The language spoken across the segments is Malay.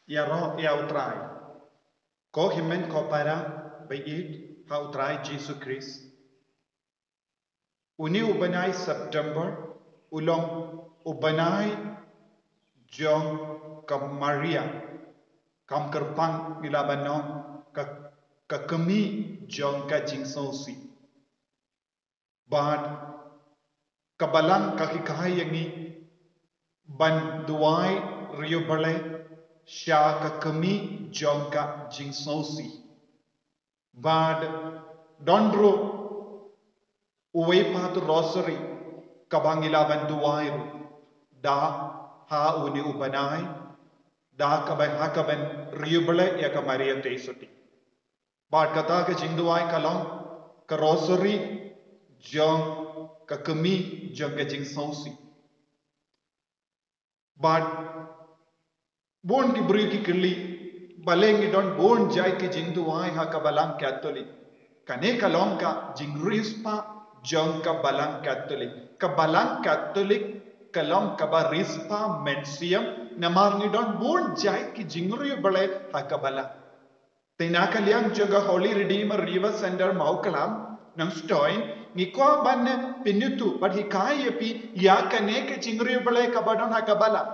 Ya roh ya utrai. Ko himen ko para bait ha utrai Jesus Christ. Uni ubanai September ulong ubanai jong kam Maria kam kerpang nilabanong ka kemi jong ka jingsosi. Bad kabalang kakikahay yangi ban duai rio bale sya ka kemi jong ka jingsosi. Bad dondro uwe patu rosary kabangilaban duai ru da ha uni ubanai da kaban rio bale ya ka Maria teisoti. Bad kata ka jingduai kalong ka rosary jong ka kemi jong ka jingsosi. But bon ki beri ki kili baleng don bon jai ki jingdu ai ha ka balang Catholic kane kalong ka jingrispa jong ka balang Catholic kalong ka ba rispa mensiam namar ni don bon jai ki jingri bale ha ka balang tinaka liang joga Holy Redeemer River Center Maukalam nang stoin ngiko ban pinutu but hikai yapi ya kane ke jingri bale ka badon ha ka balang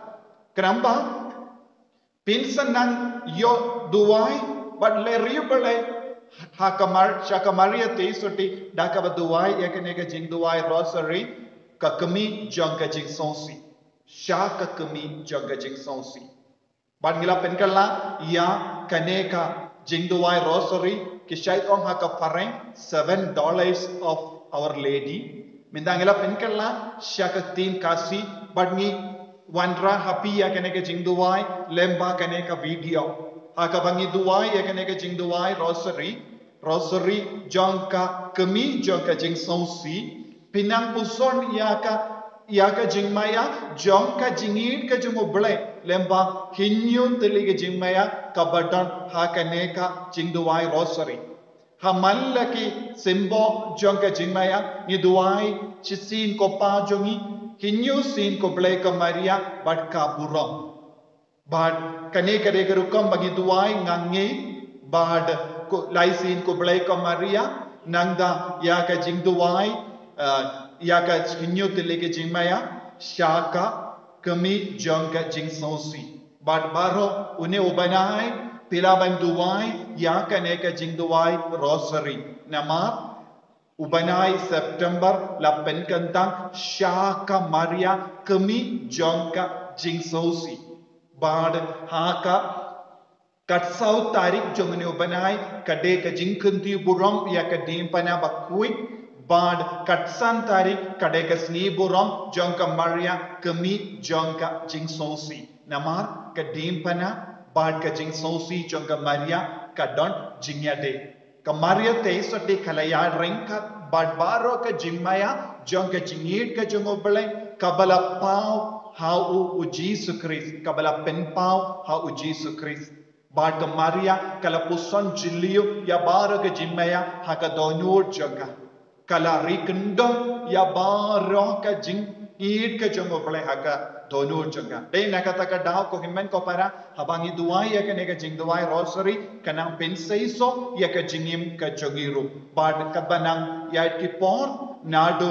kenapa pinsan nang yo duai but le riubale hakamar shakamaria teisoti dakaba duai yakane ka jing duai rosary ka kami jong ka jing sonsi shaka kami jong ka jing sonsi but ngila penkala ya kane ka jing duai rosary ki shait ong haka pareng $7 of Our Lady mindangila penkala shaka tin kasi but ni Wandra happy ya kene ke jingduai lemba kene ka video haka bangi duai ya kene ke jingduai rosary jongka kemi jongka jing sonsi pinang puson ya ka jingmaya jongka jingit ka junguble lemba hinyu tili ke jingmaya kabadan haka ne ka jingduai rosary hamalla ki simbo jongka jingmaya ni duai chisin ko pa jongi Hinyu sin ko blay ka Maria bad ka burong. Bad kane kare garukam bagi duai ngangi bad ko laisin ko blay ka Maria nangda ya ka jing duai ya ka hinyu tele ke jing maya shaka kami jong ka jing sosi. Bad baro une ubanai pilaban duai ya ka ne ka jing duai rosary nama Ubanai September la penkantang Shaka Maria kemi jongka jingsosi. Bad haka katsau tarik jongni ubanai kade ka jingkunti burong ya ka dimpana bakui. Bad katsan tarik kade ka sni burong jongka Maria kemi jongka jingsosi. Namar ka dimpana bad ka jingsosi jongka Maria kadon jingyade. Kamaria teisoti kalaya ringkat barbaro ka jingmaya jong ka jingit ka jongobele kabala pau hau u Jesus Christ kabala pen pau hau Jesus Christ bad Maria kala puson jilio ya baro ka jingmaya haka donur jonga kala rikendo ya baro ka jingit ka jongobele haka donur jonga de nakata ka daw ko himmen ko para habangi duai ya ka jing duai rosary kanang penseiso ya ka jingim ka jogiru bad kabanang ya ki por nado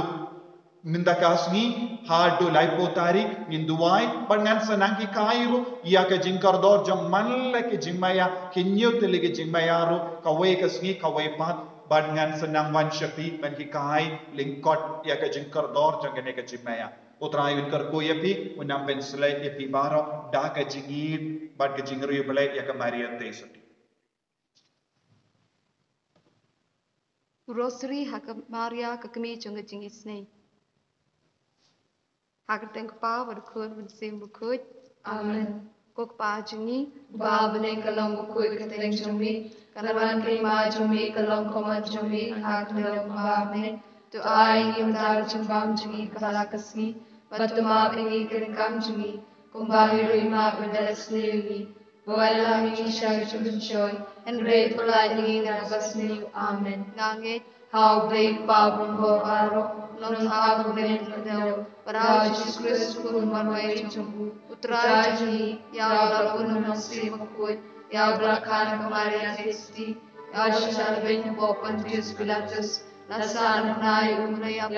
mindakasni hado laipotari ninduai pangan sanang ki kairu ya ka jingkardor jam manle ki jingmaya kinyo tele ki jingmayaru kawe kasni kawe pat bangan senang wan shakti ban ki kai lingkot ya ka jingkardor jangane ka jingmaya Utrai unkar ko yapi unam pensle yapi baro da ka jingir bad ka jingri bele ya ka Maria teisoti. Rosary haka Maria kakami jonga jingisne. Haka tengk pa wadkud wadsim bukud. Amen. Kok pa jingi. Babane kalong bukud kateng jumi. Kanawan kelima jumi kalong koma jumi. Hak kalong babane. Tu ay yundar jumbam jumi kapala kasni. Batuma pengi keringkam jumi. Kumbami ruima bedalas liwi. Bawala mingi syar jumshoy. And great polite ngi nabas niu. Amen. Nangit How big Pablo Baro, Long Hago Benedicto, Para Jesus Christus Kun Manway Jumbu, Utraji, Yabla Unum Simakui, Yabla Kana Maria Tisti, Yabla Ben Bob and Jesus Pilatus, Nasan Nai Umaya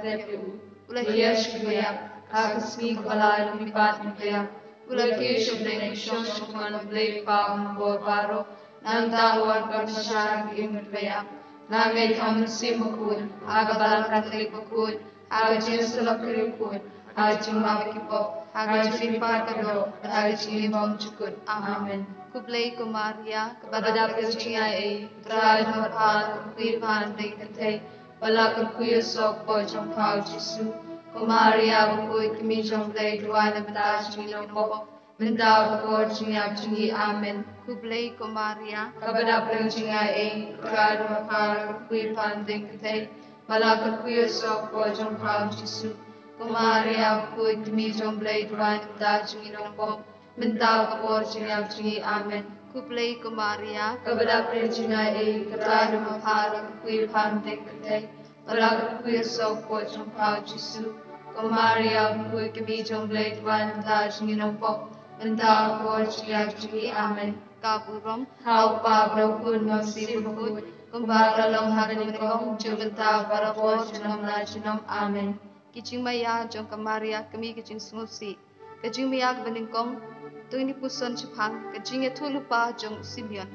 Tepu, Ula Yeshua, Kakasmi Balai Mipat Nikaya, Ula Kishu Deng Shoshuman Blake Pablo Baro, Nanda Wan Kamshag Imaya. Name Tom Simakun, Agabalan Catholic Bakun, Agajin Sulakirikun, Agajin Mavikipo, Agajin Parkado, Agajin Bomchukun. Amen. Kublai Kumaria, Kabada Pajinga, Draj Marpal, Kuipan Dekate, Balakar Kuya Sok Bojong Pau Jisu, Kumaria Bukui Kimijong Blade, Duana Badajin Nobo, Mindaw Bojing Abjingi. Amen. Kublai Kumaria, Kabada Pajinga, Draj Marpal, Kuipan Dekate, Balakar Kuya Sok Bojong Pau Jisu, Kumaria Bukui Kimijong Blade, Duana Badajin Nobo, Mindaw Bojing Abjingi. Amen. Kublai Kumaria, Kabada Pajinga, Draj Marpal, Kuipan Dekate, Balakar Kuya Sok Bojong Pau Jisu, Kumaria Bukui Kimijong Blade, Duana Badajin Nobo, Mindaw Bojing Abjingi. Amen. Kaburom, How Pablo Kun Mamsibukut, Kumbara Long Haganigong, Jubata Barapor, Janam Najinam. Amen. Kijing Maya, Jong Kamaria, Kami Kijing Smusi, Kijing Maya Beningkong, Tuni Puson Chipang, Kijing Tulupa, Jong Simeon,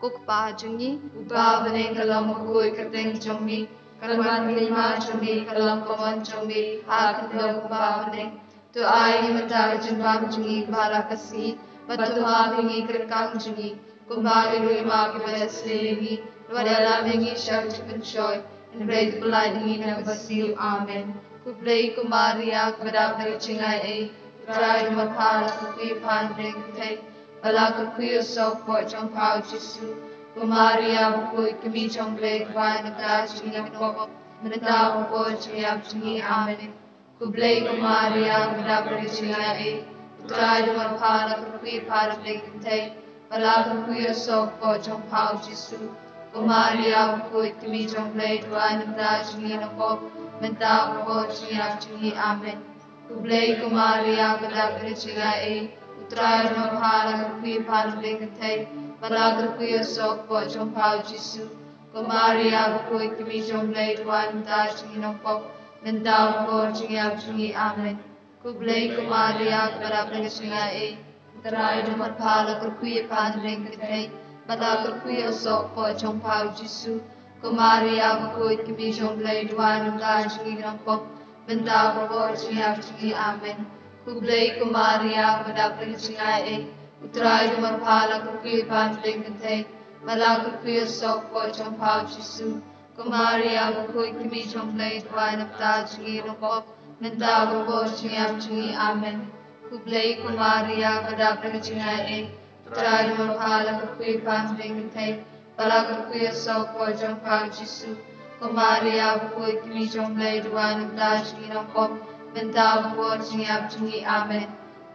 Kokpa, Jungi, Upa Bening Kalam Kukui Kateng Jombi, Kalman Lima Jombi, Kalam Kaman Jombi, Hakatlo Upa Bening, to I Himatar Jimbam Jungi, Balakasi, Batuma Bingi Kirkang Jungi, Kumbari Rima Kibaslevi, Wadala Bingi Shakchipin Shoy, and Great Blighting in Basil. Amen. Kublai Kumaria, Kabada Chingai, Dried Mapala, Kukui Panding Tay, Balaka Kuya Sok, Bojong Pau Jisu, Kumaria, Kukui Kimichong Blade, Wine of Dajing and Bobo, Mindaw Bojing Abjingi. Amen. Kublai Kumaria, Kabada Chingai, Dried Mapala, Kukui Panding Tay, Balaka Kuya Sok, Bojong Pau Jisu, Kumaria, Kukui Kimichong Blade, Wine of Dajing and Bobo, Mindaw Bojing Abjingi. Amen. Kublai Kumaria, Badakari Chingai, Utraj Marpala, Kukui Pandekate, Balagar Kuya Sok, Bojong Pau Jisu, Kumaria, Kukui Kimijong Blade, One Dajin Pop, Mindaw Bojing Abjingi. Amen. Kublai Kumaria, Badakari Chingai, Utraj Marpala, Kukui Pandekate, Balagar Kuya Sok, Bojong Pau Jisu, Kumaria, Kukui Kimijong Blade, One Dajin Pop, Mindaw Bojing Abjingi. Amen. Kublai Kumaria, Badakari Chingai, Utraj Marpala, Kukui Pandekate, Balakar Kuya Sok, Bojong Pau Jisu, Kumaria, Kukui Kimijong Blade, Wine of Dajin Pop, Mindaw Bojing Abjingi. Amen. Kublai Kumaria, Badakari Chingai, Utraj Marpala, Kukui Pandekate, Balakar Kuya Sok, Bojong Pau Jisu, Kumaria, Kukui Kimijong Blade, Wine of Dajin Pop, Mindaw Bojing Abjingi. Amen.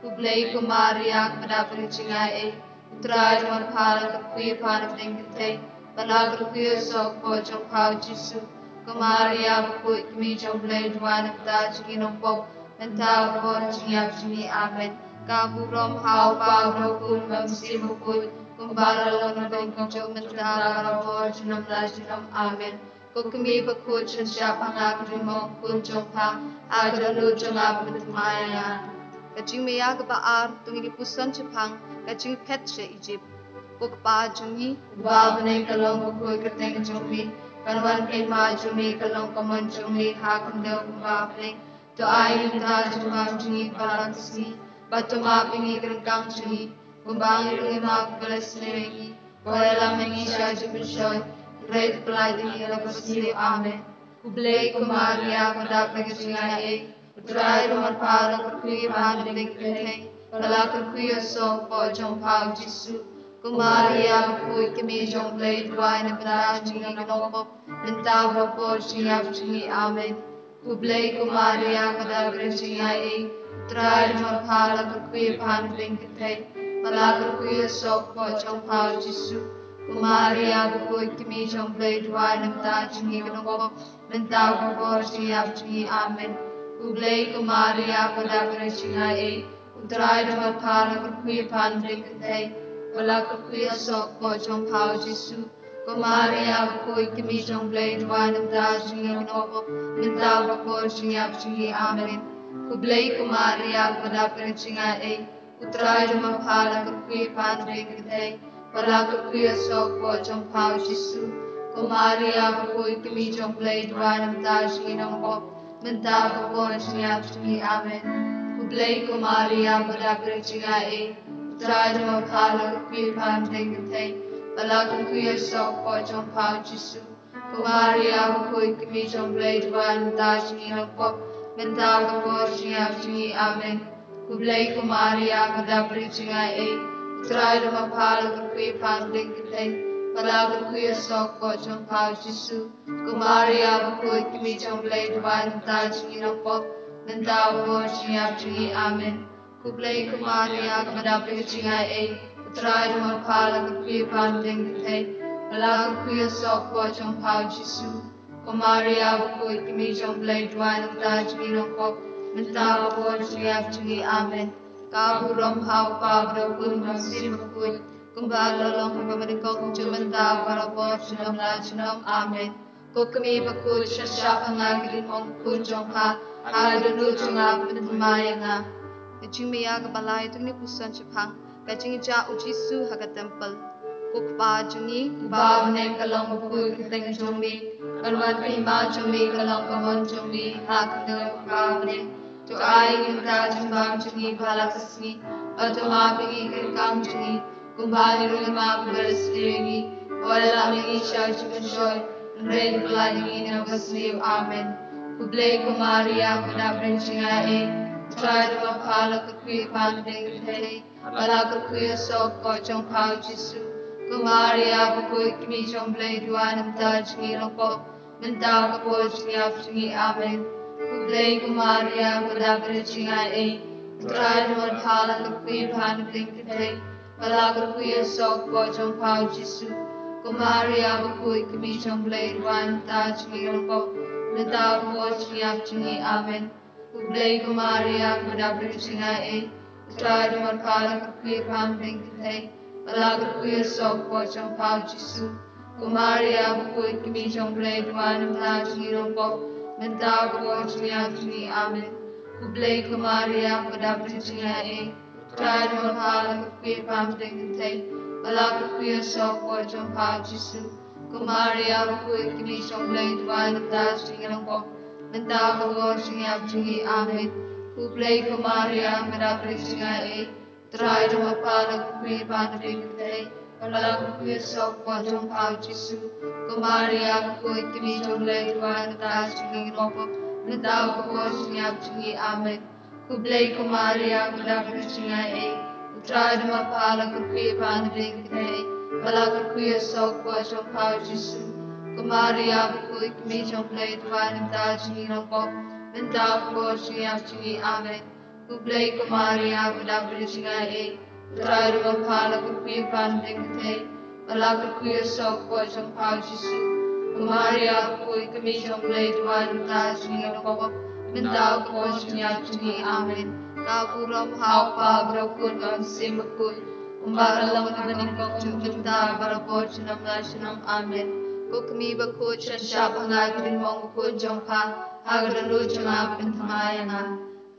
Kublai Kumaria, Badakari Chingai, Utraj Marpala, Kukui Pandekate, Balakar Kuya Sok, Bojong Pau Jisu, Kumaria, Kukui Kimijong Blade, Wine of Dajin Pop, Mindaw Bojing Abjingi. Amen. Kaburom, How Pablo Kun Mamsibukut, Kumbara Long Bengkong Mindaw Bojing Abjingi. Amen. Kukumi Bakut Shapanga Krimo Kunjongpa, Ajalu Jongab Maya. Kajing Maya Gabaar, Tungi Puson Chipang, Kajing Petre Egypt, Kokpa, Jungi, Babane Kalong Kukui Kateng Jombi, Kalwan Kema Jombi, Kalong Kaman Jombi, Hakandel Babane, to I Dajumam Jungi Balakasi, Batuma Bingi Kirkang Jungi, Kumbangi Rima Galasneri, Koyala Mengi Shajibishoy, Great Blighting in Basil. Amen. Kublai Kumaria, Badakari Chingai, Utraj Marpala, Kukui Pandekate, Balakar Kuya Sok, Bojong Pau Jisu, Kumaria, Kukui Kimijong Blade, Wine of Dajin Pop, Mindaw Bojing Abjingi. Amen. Kublai Kumaria, Badakari Chingai, Utraj Marpala, Kukui Pandekate, Balakar Kuya Sok, Bojong Pau Jisu, Maria bukoi kimi jong play dwai nam ta chingi kanong mentau kapor chingi ap chingi amen. Kublay ko Maria padagre chinga e utray damat pala kukuya pan blikatay wala kukuya sok po jong pao Jisu. Ko Maria bukoi kimi jong play dwai nam ta chingi kanong mentau kapor chingi ap chingi amen. Kublay ko Maria padagre chinga e utray damat pala kukuya pan blikatay wala kukuya sok po jong pao Jisu. Ko Maria bukoi kimi jong play dwai nam ta chingi kanong mentau kapor chingi ap chingi amen. Kublay ko Maria padagre chinga e utray damat pala kukuya pan blikatay wala kukuya sok po jong pao Jisu. Ko Maria bukoi kimi jong play dwai nam ta chingi kanong mentau kapor chingi ap chingi amen. Kublay ko Maria padagre chinga e utray damat pala kukuya pan blikatay wala kukuya sok po jong pao Jisu. Ko Maria bukoi kimi jong play dwai nam ta chingi kanong mentau kapor chingi ap chingi amen. Kublay ko Maria padagre chinga e utray damat pala kukuya pan blikatay wala kukuya sok po jong pao Jisu. Ko Maria bukoi kimi jong play dwai nam ta chingi kanong mentau kapor chingi ap chingi amen. Kaburom hau pabro kun masir makut kumbala long pamanikong jumanda para por chinam la chinam amen. Kukami bakut syasya pangagin ong kunjong ha aganu chunga pentumaya nga. Jumia ka balay tu ni pusan chapang kajing ja ujisu haga temple. Kukpa jungi Ba ne kalong bakut kiteng jumbi kalwan kima jumbi kalong kamon jumbi hakadang ba ne. To ai kita jumbang jungi balakasni atau mapi kirkang jungi kumbali rumah berseringi wala mengi syar cukenshoy red pelani na basliu amen. Kublay ko Maria padagre chinga e utray damat pala kukuya pan blikatay wala kukuya sok po jong pao Jisu. Ko Maria bukoi kimi jong play dwai nam ta chingi kanong mentau kapor chingi ap chingi amen. Kublay ko Maria padagre chinga e utray damat pala kukuya pan blikatay wala kukuya sok po jong pao Jisu. Ko Maria bukoi kimi jong play dwai nam ta chingi kanong mentau kapor chingi ap chingi amen. Kublay ko Maria padagre chinga e utray damat pala kukuya pan blikatay wala kukuya sok po jong pao Jisu. Ko Maria bukoi kimi jong play dwai nam ta chingi kanong mentau kapor chingi ap chingi amen. Kublay ko Maria padagre chinga e utray damat pala kukuya pan blikatay wala kukuya sok po jong pao Jisu. Ko Maria bukoi kimi jong play dwai nam ta chingi kanong mentau kapor chingi ap chingi amen. Kublay ko Maria padagre chinga e utray damat pala kukuya pan blikatay wala kukuya sok po jong pao Jisu. Ko Maria bukoi kimi jong play dwai nam ta chingi kanong mentau kapor chingi ap chingi amen. Kublay ko Maria padagre chinga e utray damat pala kukuya pan blikatay wala kukuya sok po jong pao Jisu. Ko Maria bukoi kimi jong play dwai nam ta chingi kanong mentau kapor chingi ap chingi amen. Kublay ko Maria padagre chinga e utray damat pala kukuya pan blikatay wala kukuya sok po jong pao Jisu. Ko Maria bukoi kimi jong play dwai nam ta chingi kanong mentau kapor chingi ap chingi amen. kaburom Hau pa brakun ang simakun umbaralong kabaningkong jumjumta para po chinam la chinam amen. kukmi bakut Syasya pangagin mong bukun jong pa agadalu chunga pentamaya nga.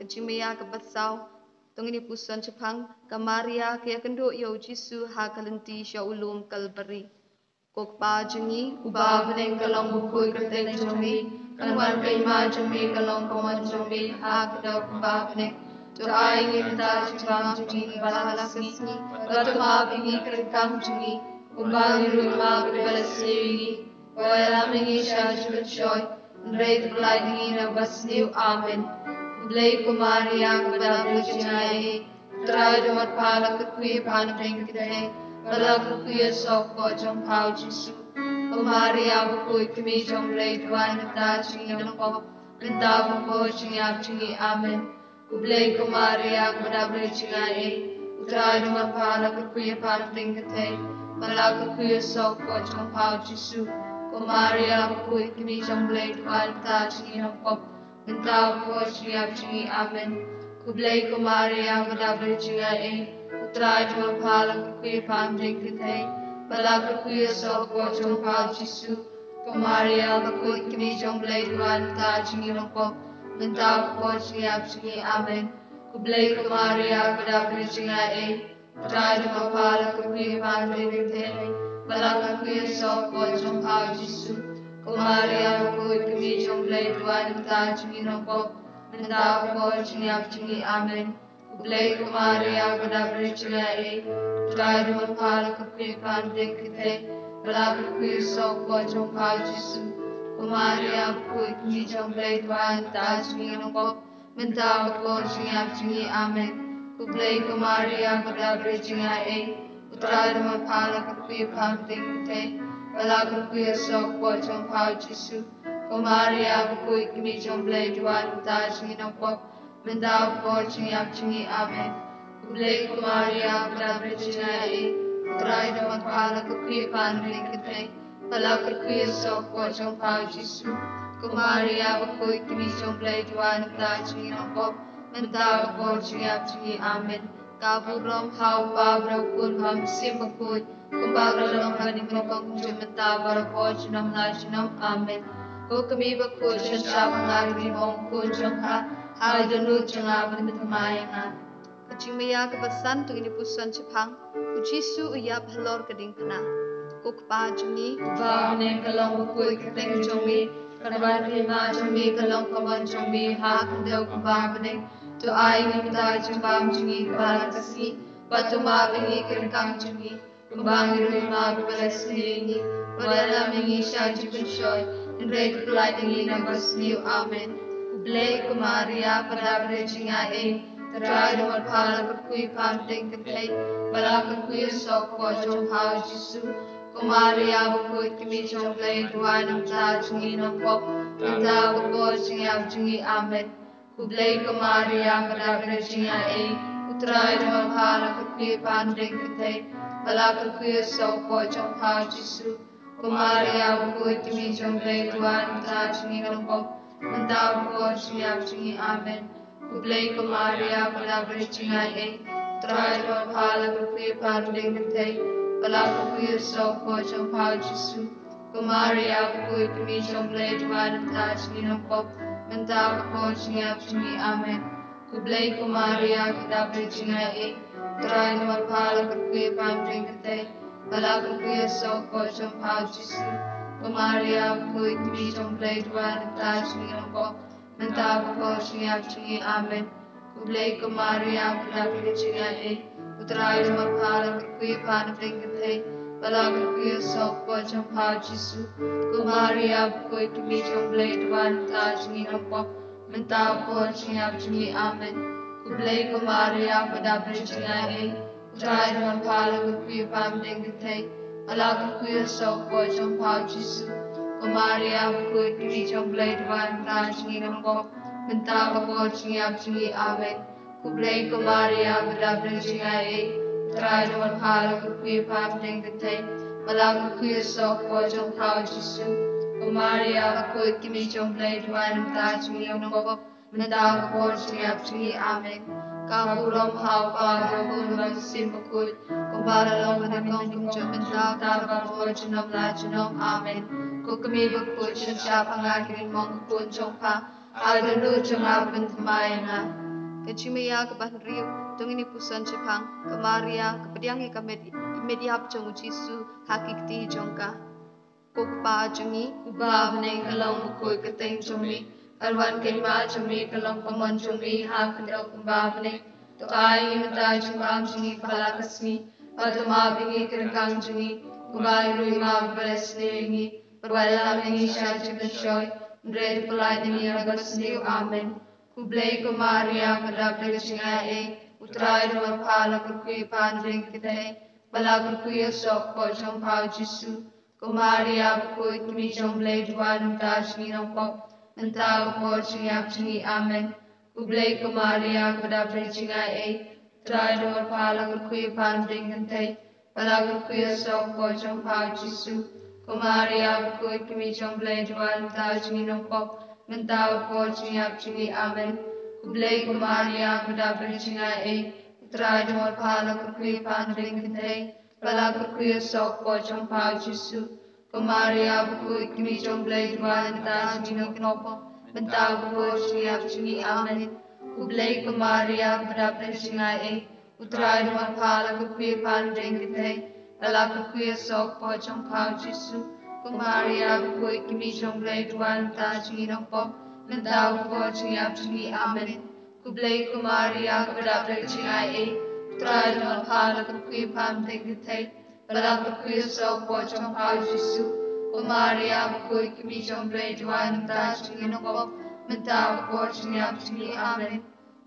Jumia ka basaw tungini pusan chapang ka Maria kaya kendo yo Jisu ha kalanti sya ulum kalbari. Kukpa jungi Uba bening kalong bukui kateng jombi kanwan kay ma jombi kalong kaman jombi agadaw uba bening. To ay ngimta chibang jungi balasni batuma bingi kirkang jungi umbang rumah bebalasni wala mingi sya chuchoy nreit belai dingi na basniu amen. Kublay ko Maria kadabla chinay try damat pala kukuya pan blikatay wala kukuya sok po jong pao Jisu. Ko Maria bukui kimi jong play dwai nam ta chingi kanong mentau po chingi ap chingi amen. Kublay ko Maria kadabla chinay try damat pala kukuya pan blikatay balak kuya sok po trong pao Jisu, ko Maria kuy kami trong blay tuan ta chingi ng pop, mentau po chingi amen. Kublay ko Maria kadabri chinga utray mo palang kuya pam ding kitay, balak kuya sok po trong pao Jisu, ko Maria kuy kami trong blay tuan ta chingi ng pop, mentau po chingi amen. Kublay ko Maria kadabri chinga utray mo palang kuya pam ding kitay, balak kuya sok po trong pao Jisu, ko Maria kuy kami trong blay tuan ta chingi ng pop, mentau po chingi amen. Kublay ko Maria kadabri chinga utray mo palang kuya pam ding kitay, balak kuya sok po trong pao Jisu, ko Maria kuy kami trong blay tuan ta chingi ng pop, mentau po chingi amen. Kublay ko Maria kadabri chinga utray mo palang kuya pam ding kitay, balak kuya sok po trong pao Jisu, ko Maria kuy kami trong blay tuan ta chingi ng pop, mentau po chingi amen. Kublay ko Maria kadabri chinga utray mo palang kuya pam ding kitay, balak kuya sok po trong pao Jisu, ko Maria kuy kami trong blay tuan ta chingi ng pop, mentau po chingi amen. Kaburom hau babra kun ham simakut, kumbagra lang haning makong mentau bara po chinam na chinam amen. Ko kami bakut shan shabang agri mong kun jong ha, hai danu janga bentamay ha. Kachimaya kabasan tu ini pusan Jepang, Jisu uyap halor kading pana. Kukpa jungi, Ba ne kalong bakut kateng jongmi, karban hima jongmi kalong kaman jongmi ha kandaw kumba bane. Tu ai ngam da jambam jungi kabala kasi, patuma bingi kirkang jungi, kumbang irui ma babalas niringi, wadala mingi sya jibun shoy, nre kukulay dingi na basniu amen. Kublay ko Maria padabre jinga taray dumal pala kakui pam ting katay, bala kakui sok po jong hao Jisu, ko Maria bakui kimi jong blay duwa ng ta jungi ng pop, nta po jingi amen. Kublay ko Maria padabre jinga utray dumal pala kakui pam ting katay, bala kakui sok po jong hao Jisu, ko Maria bakui kimi jong blay duwa ng ta jungi ng pop, nta po jingi amen. Kublay ko Maria padabre jinga utray dumal pala kakui pam ting katay, bala kakui sok po jong hao Jisu, ko Maria bakui kimi jong blay duwa ng ta jungi ng pop, mentau po jingi amen. Kublay ko Maria padabre jinga utray dumal pala kakui pam ting katay, bala kakui sok po jong hao Jisu, ko Maria bakui kimi jong blay duwa ng ta jungi ng pop, mentau po jingi amen. Kublay ko Maria padabre jinga utray dumal pala kakui pam ting katay, bala kakui sok po jong hao Jisu, ko Maria bakui kimi jong blay duwa ng ta jungi ng pop, mentau po jingi amen. Kublay ko Maria padabre jinga utray dumal pala kakui pam ting katay, bala kakui sok po jong hao Jisu, ko Maria bakui kimi jong blay duwa ng ta jungi ng pop, mentau po jingi amen. Kublay ko Maria padabre jinga utray dumal pala kakui pam ting katay, bala kakui sok po jong hao Jisu, ko Maria bakui kimi jong blay duwa ng ta jungi ng pop, mentau po jingi amen. Kaburom hau babra kun ham simakut, kumbara lang manakong kumjong mentau tarba po junam la junam amen. Ko kami bakut shan siya pangakirin mong kun jong pa, adanu jong abin tamay nga. Kachimaya kaban riu tung ini pusan Jepang, ke Maria kapediangi ka mediap jong Jisu hakikti jongka. Kukpa jungi, Ba ne kalong bakut kateng jongmi, karwan kima jongmi kalong kaman jongmi ha kandaw kumba bane. To ay imata jambam jungi kabala kasmi, patuma bingi kirkang jungi, kumbay rui ma babalas niringi, parwala mingi sya jibun shoy, nre kulay dingi na basniu amen. Kublay ko Maria padabre jinga utray dumal pala kakui pam ting katay, bala kakui sok po jong hao Jisu, ko Maria bakui kimi jong blay duwa ng ta jungi ng pop, mentau po jingi amen. Kublay ko Maria padabre jinga utray dumal pala kakui pam ting katay, Balaga kuya sok po trong pao Jisu. Kumaria bukui kimi trong blay duan ta jingi nong pop. Mentau po jingi ap jingi amen. Kublay kumaria kudabri jingai e. Utrai dumor pala kukui pan ring kintay. Balaga kuya sok po trong pao Jisu. Kumaria bukui kimi trong blay duan ta jingi nong pop. Mentau po jingi ap jingi amen. Kublay kumaria kudabri jingai e. Utrai dumor pala kukui pan ring kintay. Balaga kuya sok po trong pao Jisu. Kumaria bukui kimi trong blay duan ta jingi nong pop. Mentau po jingi ap jingi amen. Kublay kumaria kudabri jingai e. Utrai dumor pala kukui pan ring kintay. Balaga kuya sok po trong pao Jisu. Kumaria bukui kimi trong blay duan ta jingi nong pop. Mentau po jingi ap jingi amen.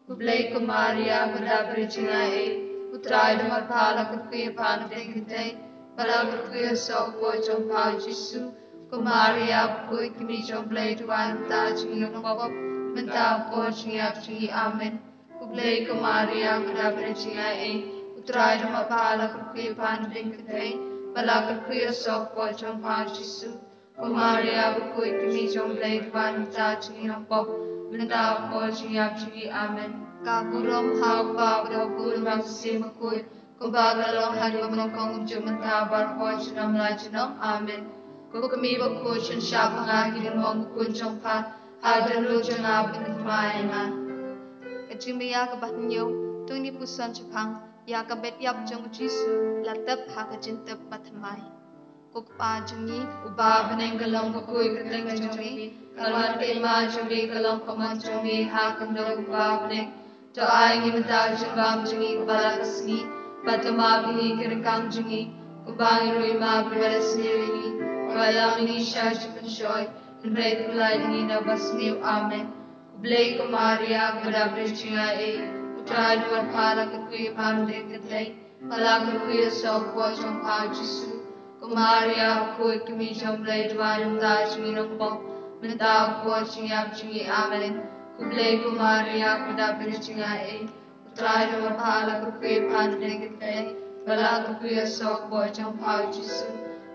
Kublay kumaria kudabri jingai e. Utrai dumor pala kukui pan ring kintay. Balaga kuya sok po trong pao Jisu. Kumaria bukui kimi trong blay duan ta jingi nong pop. Mentau po jingi ap jingi amen. Kublay kumaria kudabri jingai e. Utrai dumor pala kukui pan ring kintay. Balaga kuya sok po trong pao Jisu. Kumaria bukui kimi trong blay duan ta jingi nong pop. Mentau po jingi ap jingi amen. Kaburom hau pa do kun mang sim kut. Kumbaga long hadi menongkong jumentau bar po jinam la jinam amen. Kukumi bakut chen syap ngaki dan mong kun trong pa. Hadan lu jengab in kemaina. Kajimia kebatnyo tung ni pusan Jepang. Ya kabet yap jong Jisu latap hakajintap batmai. Kukpa jengi Uba bening kalong kukui keteng jongi. Kalwan kema jongi kalong koman jongi. Hakam do uba bening. Doa ingi mentau jengam jengi kubala kesni. Batama bingi kerekang jengi. Kubangi rui ma berbeda sendiri. Walang ini syaj penshoy. Nreit kulai dingi na basniu amen. Kublay kumaria kubadabri jingai e. Utrai duan pala kukui pandeng keteng. Pala kukui sok po trong pao Jisu. Kumaria bukui kimi trong blay duan ta jingi nong pop. Mentau po jingi ap jingi amen. Kublay kumaria kubadabri jingai e. Utrai duan pala kukui pandeng keteng. Pala kukui sok po trong pao Jisu.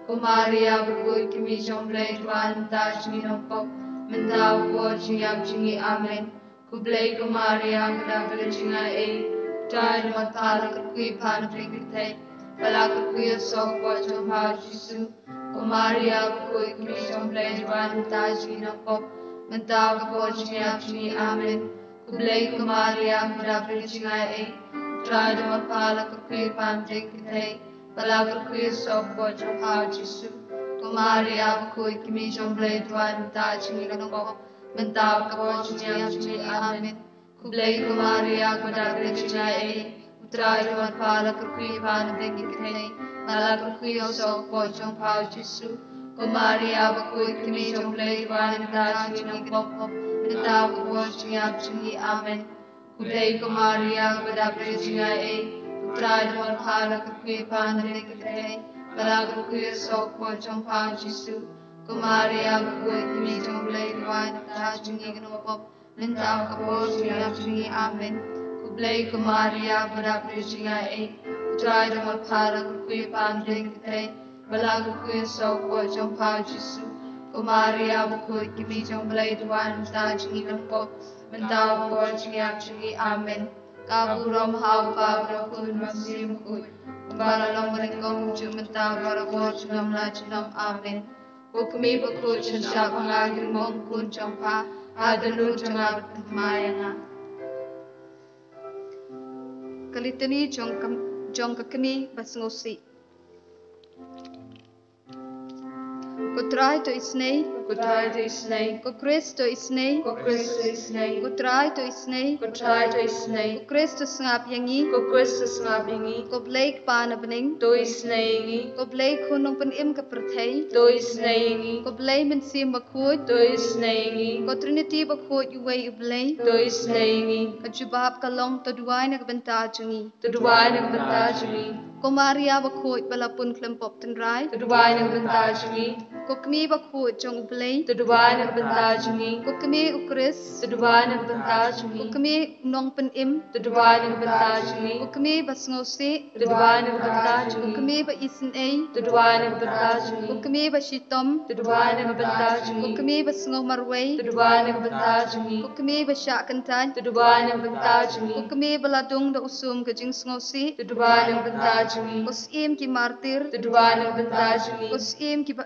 Kumaria bukui kimi trong blay duan ta jingi nong pop. Mentau po jingi ap jingi amen. Kublay kumaria kubadabri jingai e. Utrai duan pala kukui pandeng keteng. Pala kukui sok po trong pao Jisu. Kumaria bukui kimi trong blay duan ta jingi nong pop. Mentau po jingi ap jingi amen. Kublay kumaria kubadabri jingai e. Utrai duan pala kukui pandeng keteng. Pala kukui sok po trong pao Jisu. Kumaria bukui kimi trong blay duan ta jingi nong pop. Mentau po jingi ap jingi amen. Kublay kumaria kubadabri jingai e. Utrai duan pala kukui pandeng keteng. Pala kukui sok po trong pao Jisu. Kumaria bukui kimi trong blay duan ta jingi nong pop. Mentau po jingi ap jingi amen. Kublay kumaria kubadabri jingai e. Utrai duan pala kukui pandeng keteng. Pala kukui sok po trong pao Jisu. Kumaria bukui kimi trong blay duan ta jingi nong pop. Mentau po jingi ap jingi amen. Kublay kumaria kubadabri jingai e. Utrai duan pala kukui pandeng keteng. Pala kukui sok po trong pao Jisu. Kumaria bukui kimi trong blay duan ta jingi nong pop. Mentau po jingi ap jingi amen. Kaburom hau pa do kun mang sim kut. Kumbala long menengkong jumentau bar po jinam la jinam amen. Kukumi bakut chen syap ngaki mong kun trong pa. Hadan lu jengab in kemaina. Kalitani jong kakani basngosi. Kutrai to isnei. Kutrai to isnei. Kukristo isnei. Kukristo isnei. Kutrai to isnei. Kutrai to isnei. Kukristo ngap yangi. Kukristo ngap yangi. Kublay pana bening. To isnei yangi. Kublay kunong panim kapertay. To isnei yangi. Kublay mensim bakut. To isnei yangi. Kutrinity bakut yuway ublay. To isnei yangi. Kajubab kalong to duway nagbenta jungi. To duway nagbenta jungi. Kumaria bakut balapun klempop tenray. To duway nagbenta jungi. Kokmi bakhu jong play. Tuduan ang banta jungi. Kokmi ukris. Tuduan ang banta jungi. Kokmi nong pen im. Tuduan ang banta jungi. Kokmi basngosi. Tuduan ang banta jungi. Kokmi ba isin ay. Tuduan ang banta jungi. Kokmi ba shitom. Tuduan ang banta jungi. Kokmi basngo marway. Tuduan ang banta jungi. Kokmi ba sya kantan. Tuduan ang banta jungi. Kokmi baladong da usum ka jing sngosi. Tuduan ang banta jungi. Kosim ki martir. Tuduan ang banta jungi. Kosim ki ba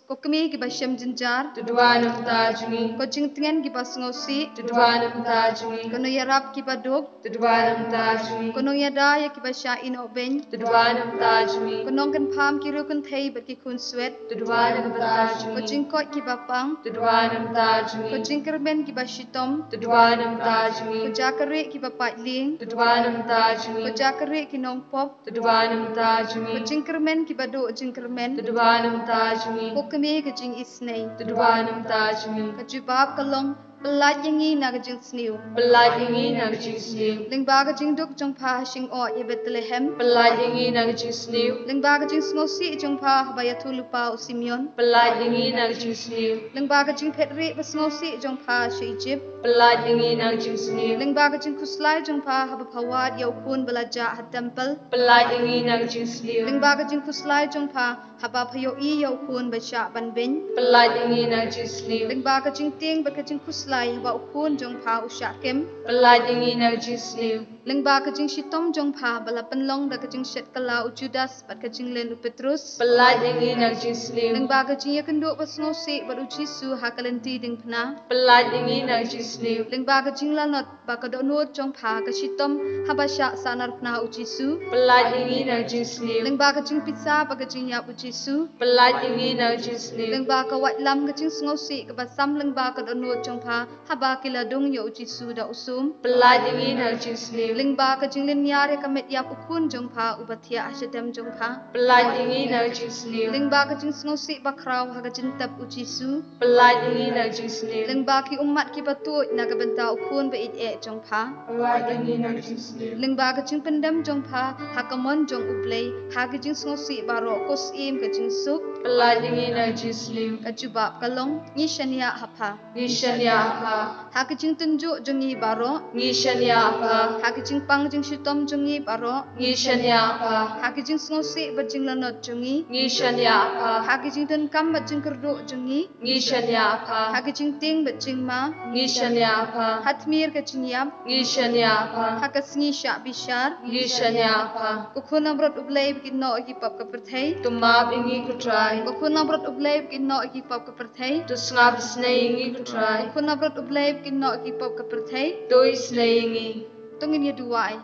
kokmi ki ba shem jinjar. Tuduan ang banta jungi. Ko jing tingen ki ba sngosi. Tuduan ang banta jungi. Kono yarap ki ba dog. Tuduan ang banta jungi. Kono yada ya ki ba sya ino ben. Tuduan ang banta jungi. Kono kan pam ki ru kan thei ba ki kun swet. Tuduan ang banta Ko jungi. jing ko ki ba pang. Tuduan ang banta jungi. Ko jing kerben ki ba shitom. Tuduan ang banta jungi. Ko jakare ki ba patling. Tuduan ang banta jungi. Ko jakare ki nong pop. Tuduan ang banta jungi. Ko jing kermen ki ba do jing kermen. Tuduan ang banta jungi. Ko kami ka jing isnay. Tuduan ang banta jungi. Ka jubab kalong pelat yangi na ka jing sniu. Pelat yangi na kajing sniu. Ling ba ka jing duk jong pa shing o ye Bethlehem. Pelat yangi na kajing sniu. Ling ba ka jing smosi jong pa habaya tulupa o Simeon. Pelat yangi na kajing sniu. Ling ba ka jing petri ba smosi jong pa shi Egypt. Pelat yangi na kajing sniu. Ling ba ka jing kuslai jong pa haba pawad ya ukun belaja ha temple. Pelat yangi na kajing sniu. Ling ba ka jing kuslai jong pa haba payo I ya ukun ba sya ban ben. Pelat yangi na kajing sniu. Ling ba ka jing ting ba ka jing kuslai haba ukun jong pa usya kem. Pelat yangi na kajing sniu. Ling ba ka jing shitom jong pa bala penlong da ka jing shet kala u Judas bat ka jing len u Petrus. Pelat yangi na kajing sniu. Ling ba ka jing ya kendo ba snosi bat u Jisu ha kalenti ding pna. Pelat yangi na kajing sniu. Ling ba ka jing lanot ba ka do not jong pa ka shitom ha ba sya sanar pna u Jisu. Pelat yangi na kajing sniu. Ling ba ka jing pizza ba ka jing ya u Jisu. Pelat yangi na kajing sniu. Ling ba ka wat lam ka jing snosi ka ba sam ling ba ka do not jong pa ha ba kila dong ya u Jisu da usum. Pelat yangi na kajing sniu. Ling ba ka jing len yare ka met ya ukun jong pa u batia ashadam jong pa. Pelat yangi na kajing sniu. Ling ba ka jing snosi ba kraw ha ka jing tab u Jisu. Pelat yangi na kajing sniu. Ling ba ki umat ki batut na ka benta ukun ba it e jong pa. Pelat yangi na kajing sniu. Ling ba ka jing pendam jong pa ha ka mon jong uplay ha ka jing snosi ba ro kos im ka jing suk. Pelat yangi na kajing sniu. Ka jubab kalong ni shania hapa. Ngishan ya apa? Ha ka jing tunjuk jong i baro. Ngishan ya apa? Ha ka jing pang jing shitom jong i baro. Ngishan ya apa? Ha ka jing snosi ba jing lanot jong i. Ngishan ya apa? Ha ka jing ten kam ba jing kerdo jong i. Ngishan ya apa? Ha ka jing ting ba jing ma. Ngishan ya apa? Hatmir ka jing yap. Ngishan ya apa? Ha ka sngi sya bishar. Ngishan ya apa? Ko khuna brot ublay bikin no ki pap ka perthai. Tumap ingi ku try. Ko khuna brot ublay bikin no ki pap ka perthai. Tu ngap snay ingi ku try. Ko khuna brot ublay bikin no ki pap ka perthai. Doi snay ingi. Tungin ya duai.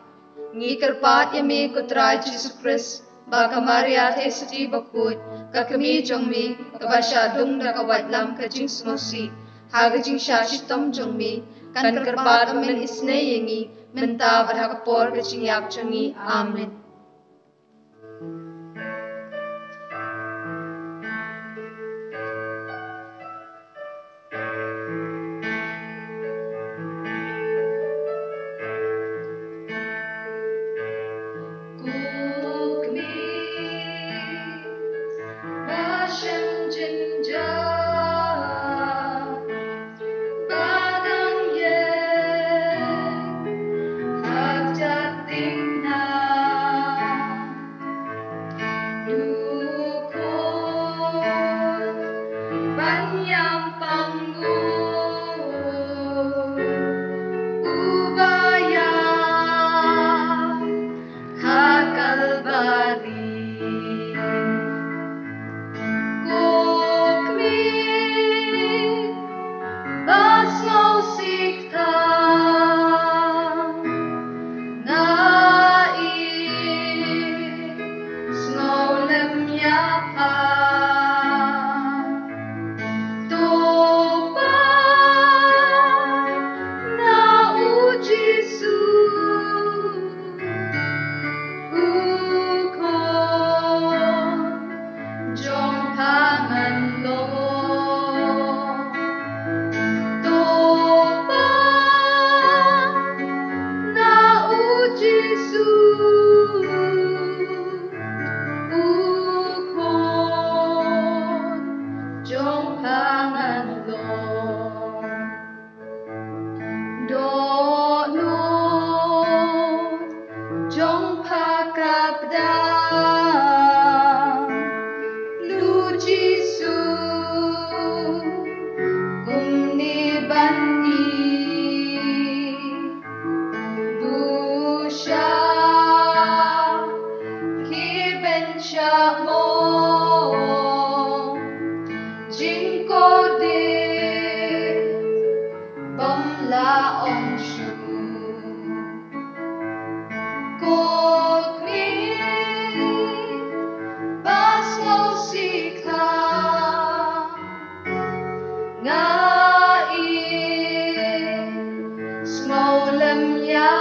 Ngi kerpat ya mi ku try Jesus Christ. Baka Maria te suci bakut. Ka kami jong mi. Ka basha dung da ka wat lam ka jing smosi. Ha ka jing sha shitom jong mi. Kan kerpat amen isnay ingi. Menta barha ka por ka jing yap jongi. Amen. Hak jating na la ong shu ko kri bas mo sikha nga i smolem ya